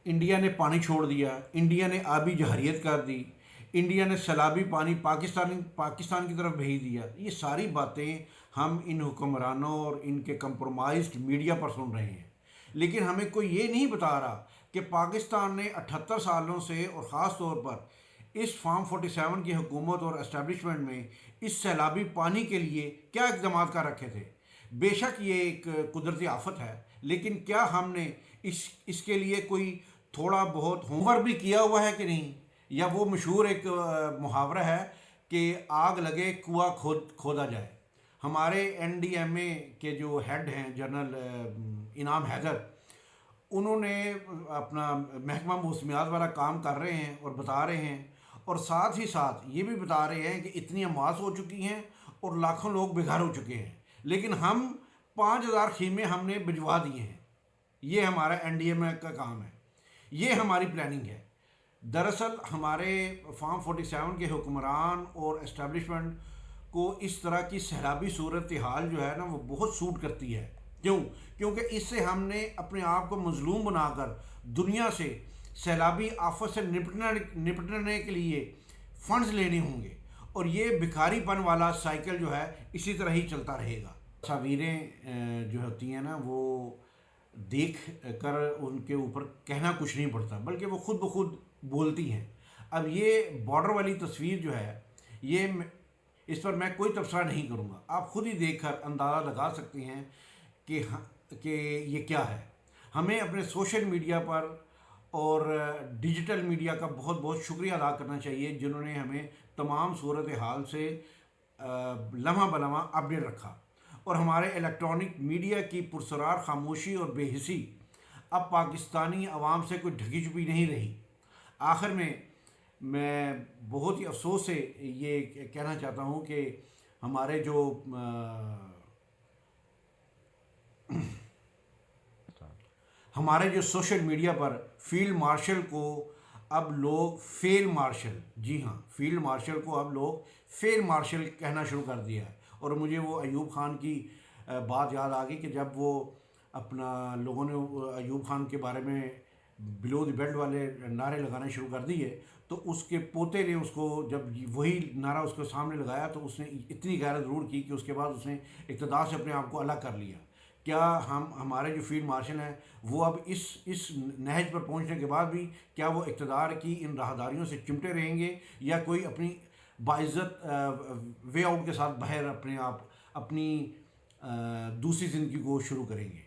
India نے پانی چھوڑ دیا، انڈیا نے آبی جہریت کر دی، انڈیا نے سیلابی پانی پاکستان کی طرف بھیج دیا. یہ ساری باتیں ہم ان حکمرانوں اور ان کے کمپرومائزڈ میڈیا پر سن رہے ہیں، لیکن ہمیں کوئی یہ نہیں بتا رہا کہ پاکستان نے 78 سالوں سے اور خاص طور پر اس فارم 47 کی حکومت اور اسٹیبلشمنٹ میں اس سیلابی پانی کے لیے کیا اقدامات کر رکھے تھے. بے شک یہ ایک قدرتی آفت ہے، لیکن کیا ہم نے اس کے لیے کوئی تھوڑا بہت ہوم ورک بھی کیا ہوا ہے کہ نہیں؟ یا وہ مشہور ایک محاورہ ہے کہ آگ لگے کنواں کھودا جائے. ہمارے این ڈی ایم اے کے جو ہیڈ ہیں جنرل انعام حیدر، انہوں نے اپنا محکمہ موسمیات والا کام کر رہے ہیں اور بتا رہے ہیں، اور ساتھ ہی ساتھ یہ بھی بتا رہے ہیں کہ اتنی اموات ہو چکی ہیں اور لاکھوں لوگ بے گھر ہو چکے ہیں، لیکن ہم 5,000 خیمے ہم نے بھجوا دیے ہیں. یہ ہمارا این ڈی ایم اے کا کام ہے، یہ ہماری پلاننگ ہے. دراصل ہمارے فارم 47 کے حکمران اور اسٹیبلشمنٹ کو اس طرح کی سیلابی صورتحال جو ہے نا وہ بہت سوٹ کرتی ہے. کیونکہ اس سے ہم نے اپنے آپ کو مظلوم بنا کر دنیا سے سیلابی آفت سے نپٹنے کے لیے فنڈز لینے ہوں گے، اور یہ بھکاری پن والا سائیکل جو ہے اسی طرح ہی چلتا رہے گا. تصاویریں جو ہوتی ہیں نا وہ دیکھ کر ان کے اوپر کہنا کچھ نہیں پڑتا، بلکہ وہ خود بخود بولتی ہیں. اب یہ بارڈر والی تصویر جو ہے، یہ اس پر میں کوئی تبصرہ نہیں کروں گا، آپ خود ہی دیکھ کر اندازہ لگا سکتے ہیں کہ یہ کیا ہے. ہمیں اپنے سوشل میڈیا پر اور ڈیجیٹل میڈیا کا بہت بہت شکریہ ادا کرنا چاہیے، جنہوں نے ہمیں تمام صورتحال سے لمحہ بلمحہ اپڈیٹ رکھا. اور ہمارے الیکٹرانک میڈیا کی پرسرار خاموشی اور بے حسی اب پاکستانی عوام سے کوئی ڈھکی چھپی نہیں رہی. آخر میں بہت ہی افسوس سے یہ کہنا چاہتا ہوں کہ ہمارے جو سوشل میڈیا پر فیلڈ مارشل کو اب لوگ فیل مارشل، جی ہاں فیلڈ مارشل کو اب لوگ فیل مارشل کہنا شروع کر دیا ہے. اور مجھے وہ ایوب خان کی بات یاد آ گئی کہ جب وہ اپنا لوگوں نے ایوب خان کے بارے میں بلو دی بیلٹ والے نعرے لگانے شروع کر دیے، تو اس کے پوتے نے اس کو جب وہی نعرہ اس کے سامنے لگایا تو اس نے اتنی غیرت ضرور کی کہ اس کے بعد اس نے اقتدار سے اپنے آپ کو الگ کر لیا. کیا ہمارے جو فیلڈ مارشل ہیں وہ اب اس نہج پر پہنچنے کے بعد بھی کیا وہ اقتدار کی ان راہداریوں سے چمٹے رہیں گے، یا کوئی اپنی باعزت وے آؤٹ کے ساتھ باہر اپنی دوسری زندگی کو شروع کریں گے؟